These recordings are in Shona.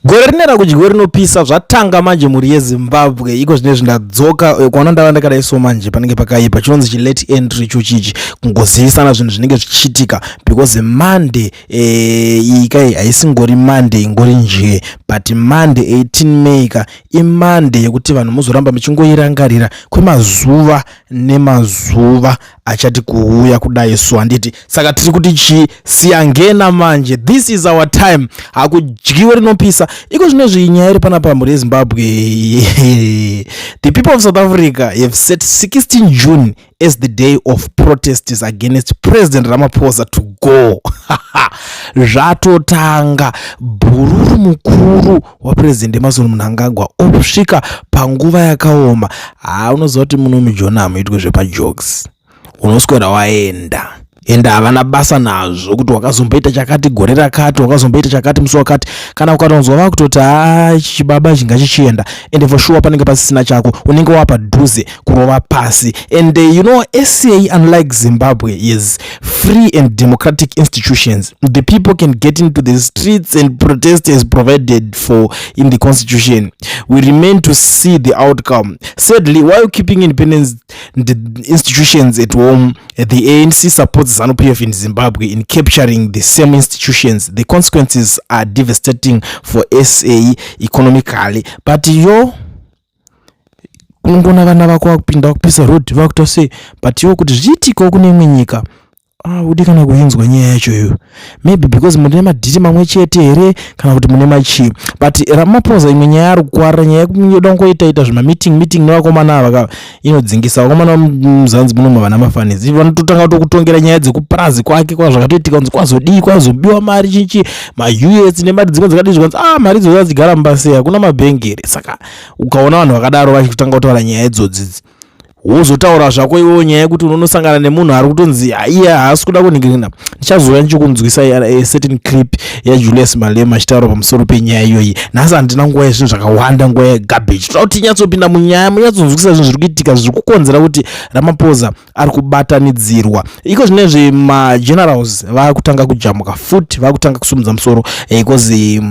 gore rinera kudyi rinopisa zvatanga manje muri yeZimbabwe iko zvine zvindadzoka kwaona ndava ndakadaiso manje panenge pakaipa chinonzi chilate entry icho chichi kungozivisana zvinhu zvinenge zvichiitika because Monday ikai haisingori Monday ingori njee but Monday 18 May iMonday yekuti vanhu muzoramba muchingoirangarira kwemazuva nemazuva achati kuuya kudai so handiti saka tiri kuti siyangena manje, this is our time. Hakudyiwe rinopisa iko zvinezvi nyaya iri panapa muri yeZimbabwe. The people of South Africa have set 16 June as the day of protests against President Ramaposa to go. Zvatotanga bhururu mukuru waPresident Emmerson Mnangagwa osvika panguva yakaoma. Unoziva kuti muno mujona hamuitwe zvepajokes, unoswera waenda enda havana basa nazvo kuti wakazomboita chakati gore rakati, wakazomboita chakati musi wakati, kana ukatonzwa vakutoti chibaba chinga chichienda ende for sure panenge pasisina chako unenge wapadhuze kurova pasi. And you know, SA unlike Zimbabwe is free and democratic institutions. The people can get into the streets and protest as provided for in the constitution. We remain to see the outcome. Sadly, while keeping independence the institutions at home, the ANC supports ZANU-PF in Zimbabwe in capturing the same institutions. The consequences are devastating for SA economically. But kungona vana vako vakupinda kupisa road vakutose but kuti zviitiko kune imwe nyika udi kana kuinzwa nyaya yacho iyo, maybe because mune madhiti mamwe chete here kana kuti mune machi. But Ramaposa imwe nyaya ari kukwara nyaya yekuda kungoita zvima meeting nevakomana ava inodzingisa vakomana muzanzi muno vana mafanizi vanototanga kutongera nyaya dzekupurazi kwake kwazvakatoitika kunzi kwazodii kwazobiwa mari chichi ma-US nemari dzimwe dzakadii zvikanzi mari idzodzo dzigara mumbase hakuna mabhengere. Saka ukaona vanhu vakadaro vachitanga kutaura nyaya idzodzi wozotaura zvako iwewo nyaya yekuti unonosangana nemunhu ari kutonzi iya haasi kuda kuningirina. Ndichazouya ndichikunzwisa certain clip yaJulius Malema achitaura pamusoro penyaya iyoyi. Nhasi handina nguva yezvinhu zvakawanda, nguva yegarbage. Toda kuti tinyatsopinda munyaya munyatsonzwisa zvinhu zviri kuitika zviri kukonzera kuti Ramaposa ari kubatanidzirwa. Iko zvinezvi magenerals vakutanga kujamuka futi, vakutanga kusumudza musoro because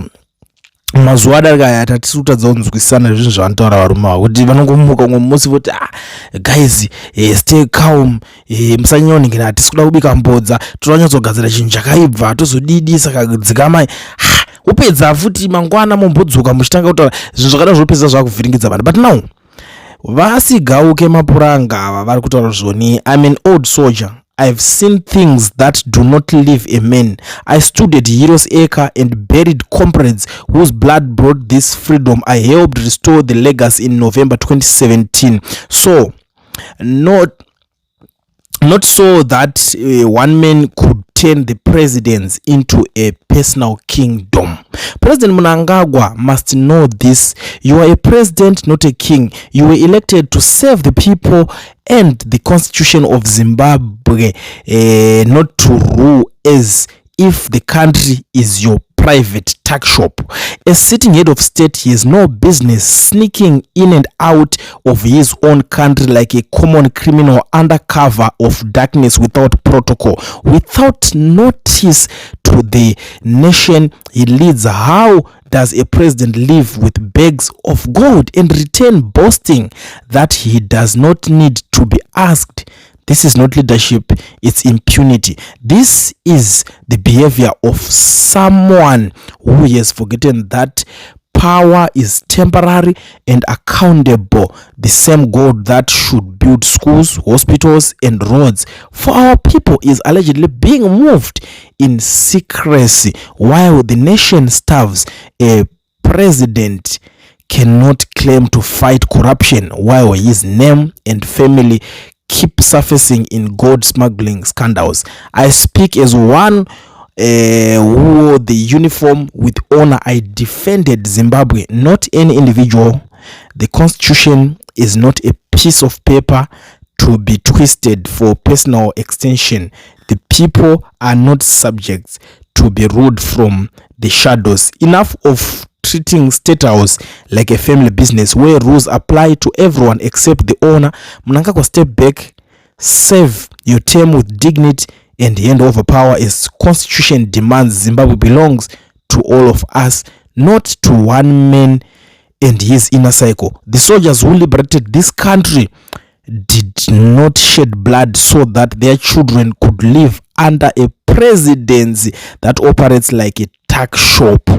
mazuva adarika atisi kutadza kunzwisana zvinhu zvavanotaura varume ava kuti vanongomuka umwe musi voti guys stay calm, musanyoningina, hatisi kuda kubika mbodza, toda kunyatsogadzira chinhu chakaibva tozodidi. Saka dzikamai upedza futi mangwana mombodzoka muchitanga kutaura zvinhu zvakada zvopedza zvakuvhiringidza vanhu. But now vasigauke mapuranga ava vari kutaura zvoni. I'm an old soldier. I've seen things that do not leave a man. I stood at Heroes Acre and buried comrades whose blood brought this freedom. I helped restore the legacy in November 2017. So, not so that one man could turn the presidents into a personal kingdom. President Mnangagwa must know this. You are a president, not a king. You were elected to serve the people and the constitution of Zimbabwe, not to rule as if the country is your private tuck shop. As sitting head of state, he has no business sneaking in and out of his own country like a common criminal under cover of darkness without protocol, without notice to the nation he leads. How does a president live with bags of gold and return boasting that he does not need to be asked? This is not leadership, it's impunity. This is the behavior of someone who has forgotten that power is temporary and accountable. The same God that should build schools, hospitals, and roads for our people is allegedly being moved in secrecy while the nation starves. A president cannot claim to fight corruption while his name and family keep surfacing in gold smuggling scandals. I speak as one who wore the uniform with honor. I defended Zimbabwe, not any individual. The constitution is not a piece of paper to be twisted for personal extension. The people are not subjects to be ruled from the shadows. Enough of treating state house like a family business where rules apply to everyone except the owner. Mnangagwa, step back, serve your term with dignity, and hand over power as constitution demands. Zimbabwe belongs to all of us, not to one man and his inner cycle. The soldiers who liberated this country did not shed blood so that their children could live under a presidency that operates like a tuck shop.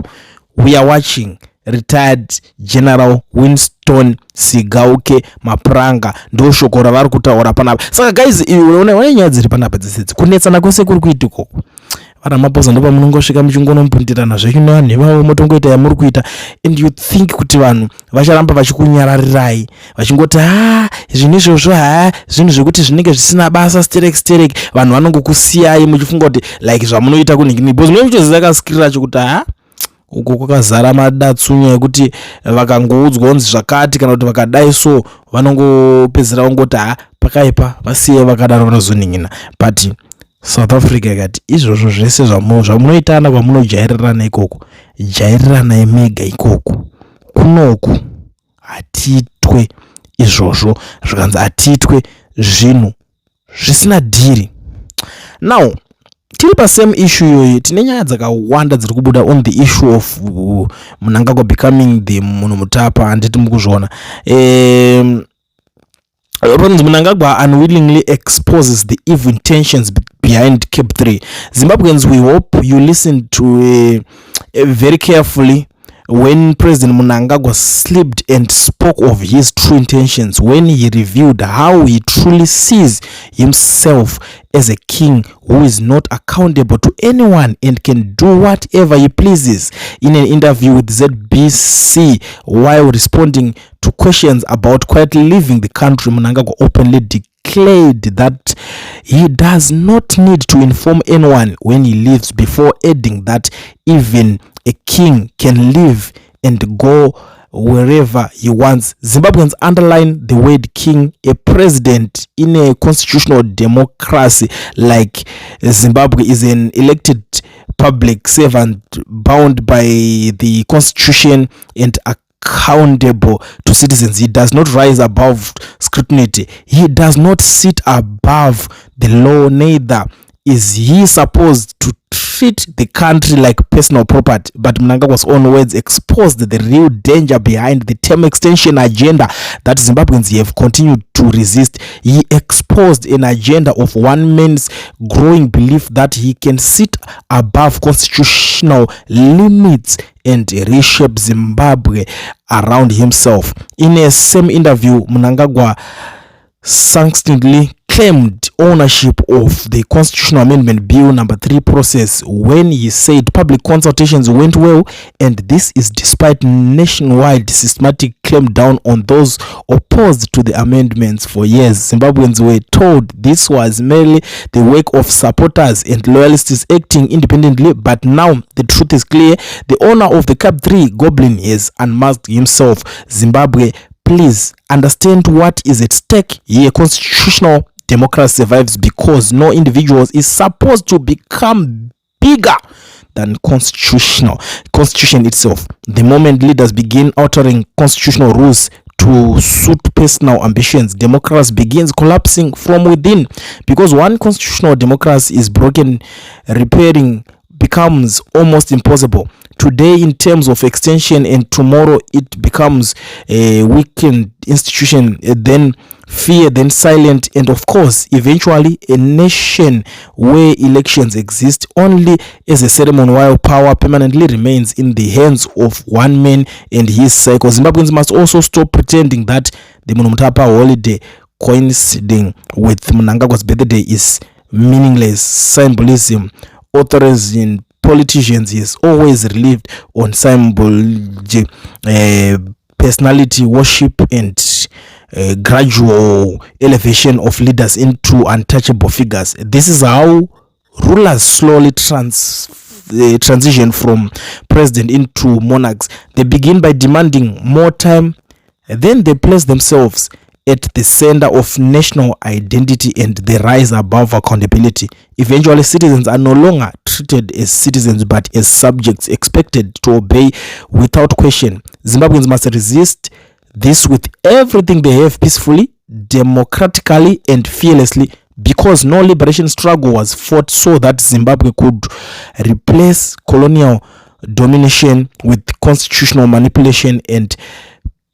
We are watching retired General Winston Sigauke Mapranga ndo shoko ravari kutaura panapa. Saka guys, unaona nyaya dziri panapa dzidzi kunetsana kwese kuri kuita koko. Ramaposa ndo pamunongosvika muchingonomupundirana zvekino vanhu vavo motongoita yamuri kuita, and you think kuti vanhu vacharamba vachikunyararirai vachingoti zvinhu izvozvo zvinhu zvekuti zvinenge zvisina basa sterek vanhu vanongokusiyai muchifunga kuti like zvamunoita kunhingini because munochitoziva kaskirira chokuti uko kwakazara madatsunya ekuti vakangoudzwa kunzi zvakati kana kuti vakadai so vanongopedzera vangoti pakaipa vasiye vakadaro vanozonhingina. But South Africa ikati izvozvo zvese zvamunoitana kwamunojairirana ikoko jairirana mega ikoko kunoku hatitwe izvozvo zvikanzi hatitwe zvinhu zvisina dhiri. Now tiri pasame issue iyoyi tine nyaya dzakawanda dziri kubuda on the issue of Mnangagwa becoming the munhu mutapa handiti mukuzviona. Mnangagwa unwillingly exposes the evil intentions behind Cap 3. Zimbabweans, we hope you listen to very carefully when President Mnangagwa slipped and spoke of his true intentions when he revealed how he truly sees himself as a king who is not accountable to anyone and can do whatever he pleases. In an interview with ZBC while responding to questions about quietly leaving the country, Mnangagwa openly declared that he does not need to inform anyone when he leaves, before adding that even a king can live and go wherever he wants. Zimbabweans underline the word king. A president in a constitutional democracy like Zimbabwe is an elected public servant bound by the constitution and accountable to citizens. He does not rise above scrutiny. He does not sit above the law, neither is he supposed to treat the country like personal property. But Mnangagwa's own words exposed the real danger behind the term extension agenda that Zimbabweans have continued to resist. He exposed an agenda of one man's growing belief that he can sit above constitutional limits and reshape Zimbabwe around himself. In a same interview, Mnangagwa succinctly claimed ownership of the Constitutional Amendment Bill number 3 process when he said public consultations went well, and this is despite nationwide systematic clampdown on those opposed to the amendments for years. Zimbabweans were told this was merely the work of supporters and loyalists acting independently, but now the truth is clear. The owner of the Cap 3 goblin has unmasked himself. Zimbabwe, please understand what is at stake here. Constitutional democracy survives because no individual is supposed to become bigger than constitution itself. The moment leaders begin altering constitutional rules to suit personal ambitions, democracy begins collapsing from within. Because one constitutional democracy is broken, repairing becomes almost impossible. Today in terms of extension, and tomorrow it becomes a weakened institution, then fear, then silent, and of course eventually a nation where elections exist only as a ceremony while power permanently remains in the hands of one man and his cycle. Zimbabweans must also stop pretending that the Munumutapa holiday coinciding with Mnangagwa's birthday is meaningless symbolism. Authorizing politicians is always relieved on symbology, personality worship, and gradual elevation of leaders into untouchable figures. This is how rulers slowly transition from president into monarchs. They begin by demanding more time, then they place themselves at the center of national identity and they rise above accountability. Eventually, citizens are no longer treated as citizens but as subjects expected to obey without question. Zimbabweans must resist this with everything they have, peacefully, democratically, and fearlessly, because no liberation struggle was fought so that Zimbabwe could replace colonial domination with constitutional manipulation and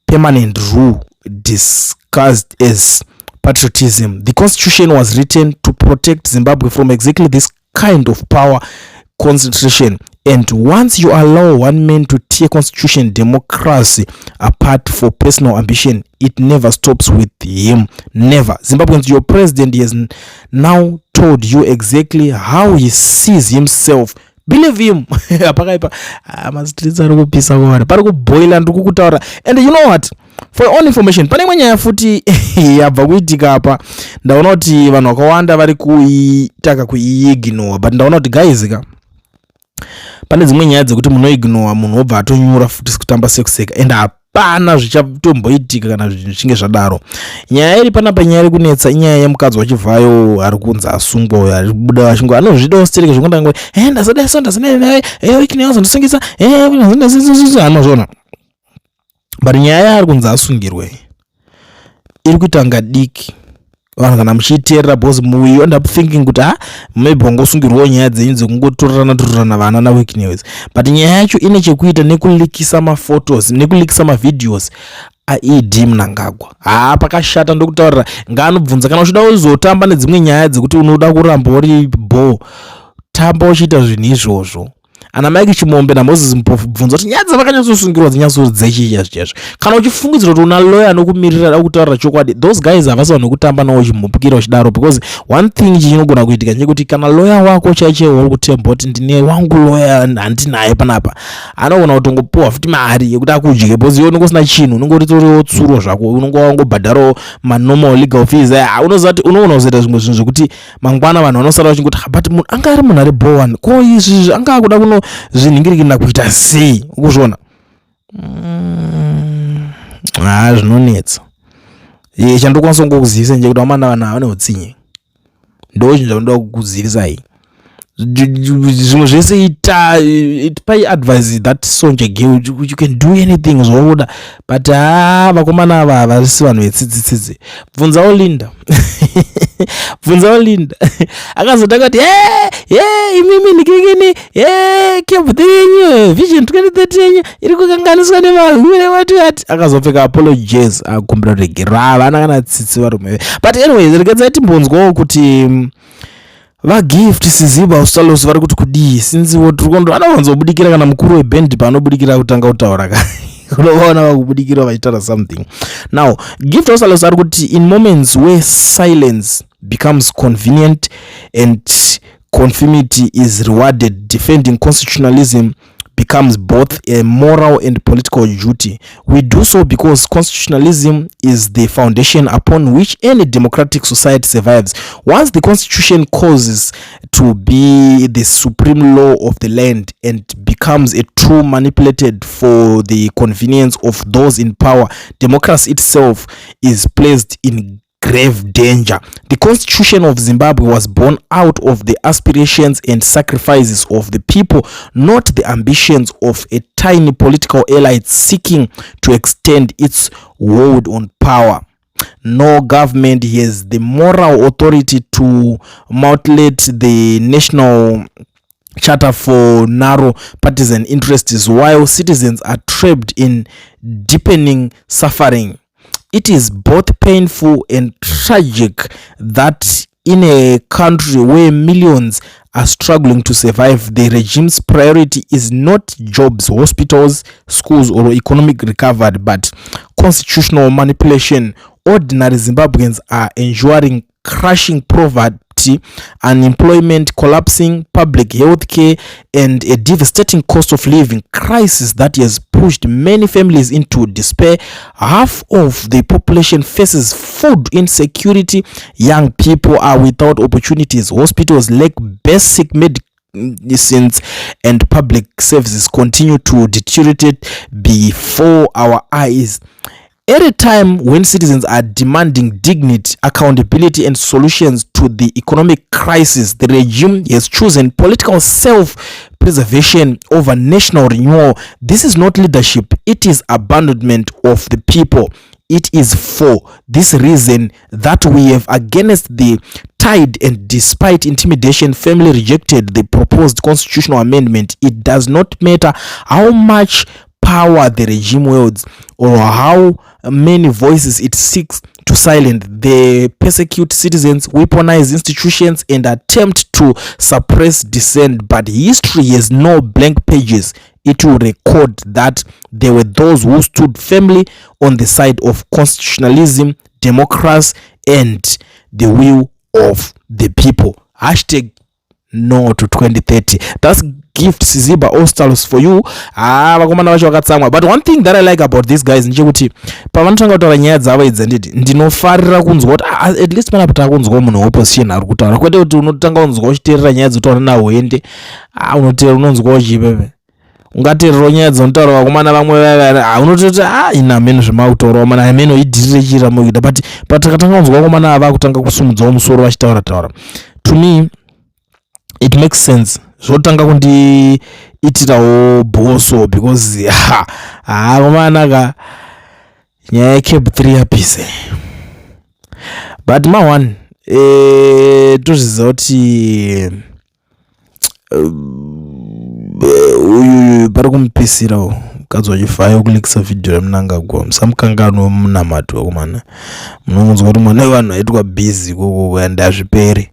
permanent rule disguised as patriotism. The constitution was written to protect Zimbabwe from exactly this kind of power concentration, and once you allow one man to tear constitution democracy apart for personal ambition, it never stops with him. Never. Zimbabweans, your president has now told you exactly how he sees himself. Believe him. And you know what, for your own information, pane mwenye yafuti yabva kuitika apa, ndaona kuti vanhu vakawanda vari kuitaka kuiignore, but ndaona kuti guys pane dzimwe nyaya dzekuti munoignore munhu obva atonyura futi sekutamba sekuseka, and hapana zvichatomboitika kana zvichinge zvadaro. Nyaya iri panapa, nyaya iri kunetsa inyaya yemukadzi wachivhayo ari kunzi asungwa, uyo ari kubuda achingwa anozvidawo stereke zvekundangwe ndazadaiso ndazadai ikinazondisungisa anozvona, but nyaya yaari kunzi asungirwe iri kuita nga diki. Vanhu kana muchiiteerera bhozi you end up thinking kuti maybe wangosungirwawo nyaya dzenyu dzekungotorerana vana naweak news, but nyaya yacho ine chekuita nekulikisa maphotos nekulikisa mavideos aED Mnangagwa. Pakashata ndokutaurira, ngaanobvunza kana uchida kuzotamba nedzimwe nyaya dzekuti unoda kuramba uri bo, tamba uchiita zvinhu izvozvo. Ana Mike Chimombe naMoses Mpofu bvunza kuti nyaya dzavakanyatsosungirirwa dzinyatsodzechizvizvo. Kana uchifungidzira kuti una lawyer anokumirira akutaurira chokwadi, those guys havasi vanhu kutamba nawo chimupikira uchidaro, because one thing chinogona kuitika ndechekuti kana lawyer wako chaicho uri kutemba kuti ndine wangu lawyer handinaye panapa, anogona kutongopuwa futi mari yekuti akudye, because iwe unongo usina chinhu, unongoritoriwo tsuro zvako, unongo wangobhadharawo manormal legal fees. Unozati unogona kuzoita zvimwe zvinhu zvekuti mangwana vanhu vanosara vachingoti but munhu anga ari munhu ari bowan ko izvi anga akuda kuno zvinhingirikina kuita sei, ukuzviona. Zvinonetsa. Chandokwanisa kukuzivisa nje kuti amana vanhu vane utsinye. Ndo chinhu chandinoda kukuzivisai. Zvimwe zvese pai advice that sonje girl, you can do anything zvoda, but vakomana ava havasi vanhu vetsitsitsidzi. Bvunzawo Linda. Bvunzawo Linda. Akazotanga kuti imimi ndikikini kebhuti yenyu vision 2030 yenyu iri kukanganiswa nevahure wati akazopfeka apologies akumbira kuti gira vana kana tsitsi varume. But anyway, regai timbonzwawo kuti vagift siziba usalos vari kuti kudii sinzi wotukondo anawanzobudikira kana mukuru weband panobudikira kutanga kutaura ka unoona vakubudikira vachitaura something. Now gift usalos ari kuti in moments where silence becomes convenient and conformity is rewarded, defending constitutionalism becomes both a moral and political duty. We do so because constitutionalism is the foundation upon which any democratic society survives. Once the constitution causes to be the supreme law of the land and becomes a tool manipulated for the convenience of those in power, democracy itself is placed in grave danger. The Constitution of Zimbabwe was born out of the aspirations and sacrifices of the people, not the ambitions of a tiny political elite seeking to extend its hold on power. No government has the moral authority to mutilate the national charter for narrow partisan interests while citizens are trapped in deepening suffering. It is both painful and tragic that in a country where millions are struggling to survive, the regime's priority is not jobs, hospitals, schools, or economic recovery, but constitutional manipulation. Ordinary Zimbabweans are enduring crushing poverty, unemployment, collapsing public health care, and a devastating cost of living crisis that has pushed many families into despair. Half of the population faces food insecurity. Young people are without opportunities. Hospitals lack basic medicines, and public services continue to deteriorate before our eyes. At a time when citizens are demanding dignity, accountability, and solutions to the economic crisis, the regime has chosen political self-preservation over national renewal. This is not leadership, it is abandonment of the people. It is for this reason that we have, against the tide and despite intimidation, firmly rejected the proposed constitutional amendment. It does not matter how much power the regime wields or how many voices it seeks to silence. They persecute citizens, weaponize institutions, and attempt to suppress dissent. But history has no blank pages. It will record that there were those who stood firmly on the side of constitutionalism, democracy, and the will of the people. Hashtag no to 2030. That's gifts Ziba Ostals for you. Vakomana vacho vakatsamwa. But one thing that I like about these guys ndechekuti pavanotanga kutaura nyaya dzavo idzi ndinofarira kunzwa kuti at least pana pataka kunzwa munhu opposition ari kutaura, kwete kuti unotanga kunzwa uchiteerera nyaya dzotaura nahwende, unoteerera unonzwa uchipepe, ungateerera nyaya dzinotaura vakomana vamwe unototi ina meno zvemautaura mana meno idhirire chira muida. But patakatanga kunzwa vakomana ava kutanga kusumudzawo musoro vachitaura taura, to me it makes sense. Zvotanga kundiitirawo boso because komanaka nyaya yecap 3 yapise. But one tozviziva kuti uyu pari kumupisirawo mukadzi wachifaya kulikisa vhidhiyo remnangagwa. Musamukanganwa munamato vakomana, munongonzwa kuti mwana wevanhu aitwa bhizi koko and hazviperi.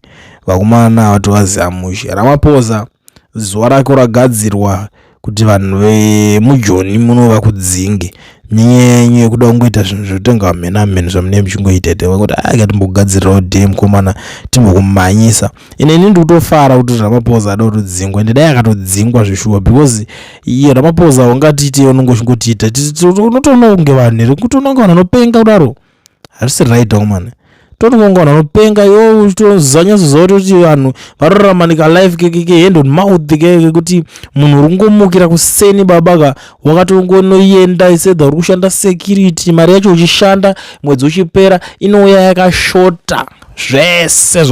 Vakomana vatovaziamushe. Ramaposa zuva rake ragadzirwa kuti vanhu vemujoni munova kudzinge nyenye kuda kungoita zvinhu zvotenga vamhenamheni zvamune muchingoita kuti akatimbogadzirirawo dhem komana timbokumhanyisa. Inini ndikutofara kuti Ramaposa ada kutodzingwa, ndidai akatodzingwa zvishuwa because iye Ramaposa wangatiti unongotiita unotoona kunge vanhu here kuti unonga vanhu anopenga kudaro hazvisi right komana. Totonga vanhu anopenga yo tozanyazoziva kuti vanhu varoramanika life keke hand on mouth keke kuti munhu uri kungomukira kuseni babaka wakatongonoenda isedha uri kushanda security, mari yacho uchishanda mwedzi uchipera inouya yakashota zvese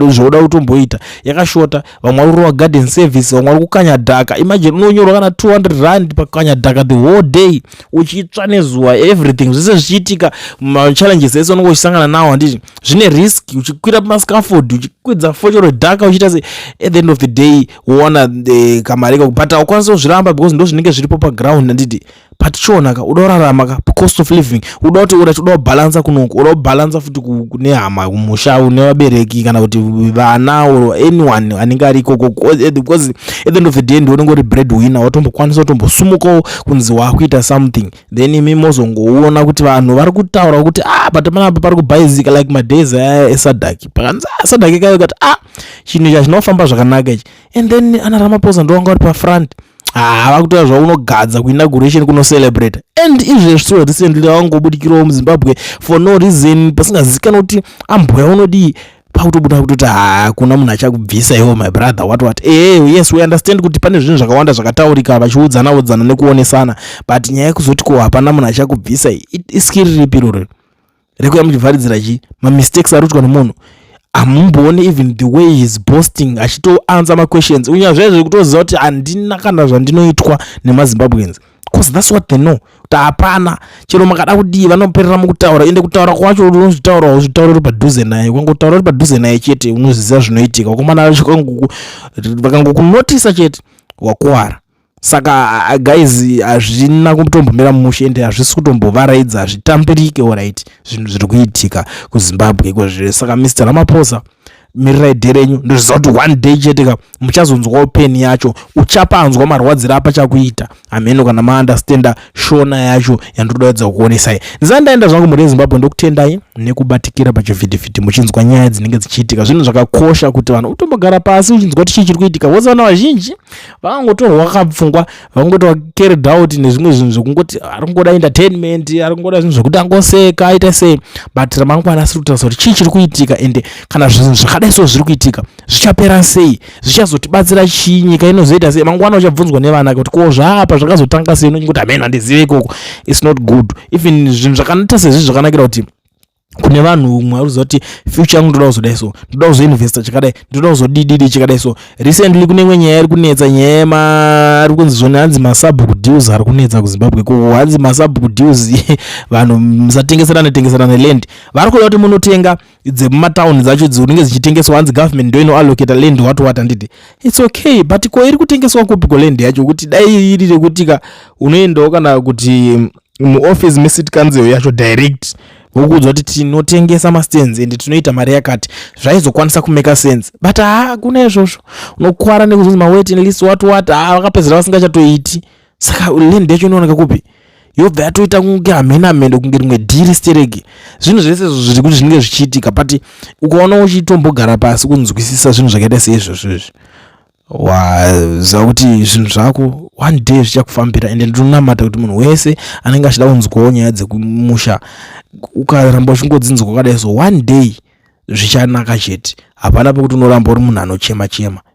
zvoda kutomboita yakashota. Vamwe vari kurova garden service, vamwe vari kukanya dhaka. Imagine unonyorwa kana 200 rand pakukanya dhaka the whole day uchitsva nezuva everything zvese zvichiitika. Challenges ese unonge uchisangana nawo handiti zvine risk, uchikwira pamascaffold uchikwidza focho redhaka uchiita se at the end of the day uona kamari kakubhata ukwanisa kuzviramba because ndo zvinenge zviripo paground handiti. But chionaka uda kurarama ka cost of living, uda kuti uda kubalansa kunoku, uda kubalansa futi kune hama kumusha une vabereki kana kuti vana or anyone anenge ari ikoko because at the end of the day ndiwo ngori breadwinner watombokwanisa kutombosumukawo kunzi wakuita something. Then imi mozongoona kuti vanhu vari kutaura kuti but panapa pari kubhaizika like madays esadhaki pakanzi sadhaki kayo kuti chinhu ichi chinofamba zvakanaka ichi. And then ana Ramaposa ndowanga uri pafront vakutoya zvaunogadza kuinauguration kuno-celebrate. And izvezvo recently vangobudikirawo muZimbabwe for no reason pasingazikana kuti ambweya unodii pakutobuda kutoti kuna munhu achakubvisa iwo my brother what yes we understand kuti pane zvinhu zvakawanda zvakataurika vachiudzana nekuonesana, but nyaya yekuzoti ko hapana munhu achakubvisa iskiri ripi roro rekuya muchivharidzira chi mamistakes arikuitwa nemunhu. Amumbooni even the way he's boasting achitoansa maquestions unyazvezve kutoziva kuti handina kana zvandinoitwa nemaZimbabweans because that's what they know kuti hapana chero makada kudii vanoperera mukutaura ende kutaura kwacho unozvitaura uzvitaura uri padhuze naye ukangotaura uri padhuze naye chete unoziva zvinoitika komana vakangokunotisa chete wakuwara. Saka guys hazvina kutombomira mumushe ende hazvisi kutombovaraidza hazvitambirike alright zvinhu zviri kuitika kuZimbabwe kwezviri. Saka Mr. Ramaposa mirirai dherenyu ndoziva kuti one day chete muchazonzwawo peni yacho, uchapanzwa marwadziro apachakuita ameno kana maandastenda shona yacho yandodaidza kuonesai. Ndizandaenda zvangu muri Zimbabwe ndokutendai nekubatikira pachivhidhivhidhi muchinzwa nyaya dzinenge dzichiitika. Zvinhu zvakakosha kuti vanhu utombogara pasi uchinzwa kuti chii chiri kuitika. Vose vana vazhinji vakangotorwa vakapfungwa vakangotorwa carried out nezvimwe zvinhu zvekungoti ari kungoda entertainment, ari kungoda zvinhu zvekuti angoseka aita sei, but ramangwana asiri kutarisa kuti chii chiri kuitika ende kana zvinhu zvakadai so zviri kuitika zvichapera sei, zvichazotibatsira chii, nyika inozoita sei. Mangwana uchabvunzwa nevana kuti ko zvapa zvakazotanga sei, unoti ameno handizive ikoko. It's not good. Even zvinhu zvakanoita sezvi zvakanakira kuti kune vanhu mwaruza kuti future yangu ndoda kuzodai so, ndoda kuzoinvesta chakadai, ndoda kuzodididi chakadai so. Recently kune imwe nyaya iri kunetsa, nyaya ari kunzi zvona hanzi masubbook deals ari kunetsa kuZimbabwe ko, hanzi masubbook deals vanhu musatengeserana land, vari kuda kuti munotenga dzemumatown dzacho dzinenge dzichitengeswa, hanzi government ndio inoallocate land what handiti. It's okay, but ko iri kutengeswa kupiko land yacho kuti dai iri rekutika unoendawo kana kuti muoffice mesiti council yacho direct vokuudzwa kuti tinotengesa mastands ende tinoita mari yakati, zvaizokwanisa kumeka sense, but hakuna izvozvo. Unokwara nekuzonzi mawaiting list what vakapedzera vasingachatoiti. Saka land yacho inooneka kupi? Yobva yatoita kunge amenamende, kunge rimwe dhiri stereki. Zvinhu zvese zviri kuti zvinenge zvichiitika, but ukaona uchitombogara pasi kunzwisisa zvinhu zvakaita seizvozvo waziva kuti zvinhu zvako one day zvichakufambira. Ende ndinonamata kuti munhu wese anenge achida kunzwawo nyaya dzekumusha, ukaramba uchingodzinzwa kwakadai so, one day zvichanaka chete. Hapana pekuti unoramba uri munhu anochema,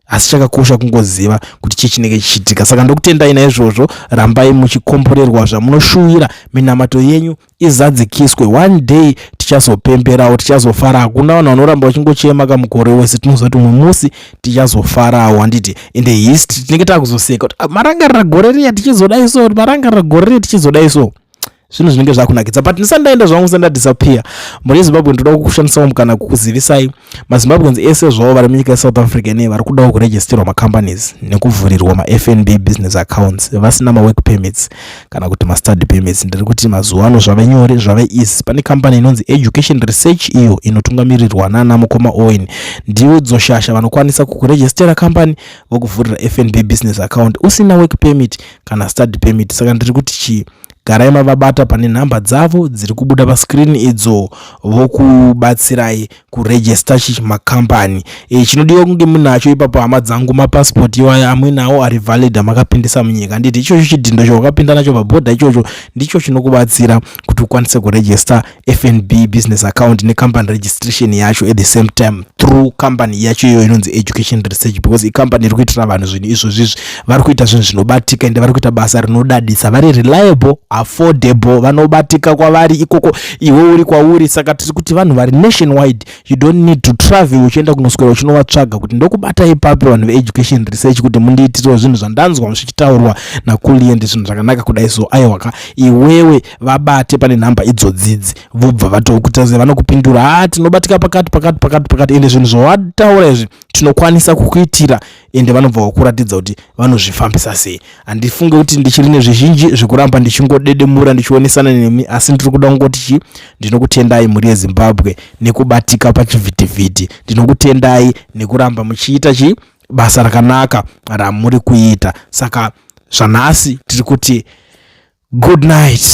asi chakakosha kungoziva kuti chii chinenge chichiitika. Saka ndokutendai naizvozvo, rambai muchikomborerwa zvamunoshuwira, minamato yenyu izadzikiswe. One day tichazopemberawo, tichazofara. Hakuna vanhu vanoramba vachingochema kamukore wese, tinoziva kuti mumwe musi tichazofarawo. Handiti ende history tinenge takuzoseka kuti marangarira gore riya tichizodai so, marangarira gore riya tichizodai so. Zvinhu zvinenge zvakunakidza, but ndisandaenda zvangu disappear. Muri Zimbabwe ndoda kushandisawo mukana kukuzivisai maZimbabweans ese zvavo vari munyika yeSouth Africa ne vari kudawo kuregisterwa macompanies nekuvhurirwa maFNB business accounts vasina mawork permits kana kuti mastudy permits. Ndiri kuti mazuva ano zvave nyore, zvave easy. Pane company inonzi Education Research iyo inotungamirirwa nana Mukoma Owen, ndiwo dzoshasha vanokwanisa kukuregistera company vokuvhurira FNB business account usina work permit kana study permit. Saka ndiri kuti garai mavabata pane nhamba dzavo dziri kubuda pascreen idzo, vokubatsirai kuregister macompany. Chinodiwa kunge munacho ipapo hama dzangu mapassport iwaya amwe nawo ari valid amakapindisa munyika. Nditi ichocho chidhindo chawakapinda nacho pabhodha ichocho ndicho chinokubatsira kuti ukwanise kuregister FNB business account necompany registration yacho at the same time through company yacho iyo inonzi Education Research, because icompany iri kuitira vanhu zvinhu izvozvi, vari kuita zvinhu zvinobatika ende vari kuita basa rinodadisa, vari reliable, affordable, vanobatika kwavari ikoko iwe uri kwauri. Saka tiri kuti vanhu vari nationwide, you don't need to travel uchienda kunoswera uchinovatsvaga kuti ndokubata ipapo vanhu veEducation Research kuti mundiitire zvinhu zvandanzwa zvichitaurwa nakuliende zvinhu zvakanaka kudai so. Aiwaka iwewe vabate pane nhamba idzodzidzi, vobva vatokutaze vanokupindura tinobatika pakati ende zvinhu zvawataura izvi tinokwanisa kukuitira, ende vanobva vakuratidza kuti vanozvifambisa sei. Handifunge kuti ndichiri nezvizhinji zvekuramba ndichingodedemura ndichionesana nemi, asi ndiri kuda kungoti ndinokutendai muri yeZimbabwe nekubatika pachivhitivhiti. Ndinokutendai nekuramba muchiita basa rakanaka ramuri kuita. Saka zvanhasi tiri kuti good night.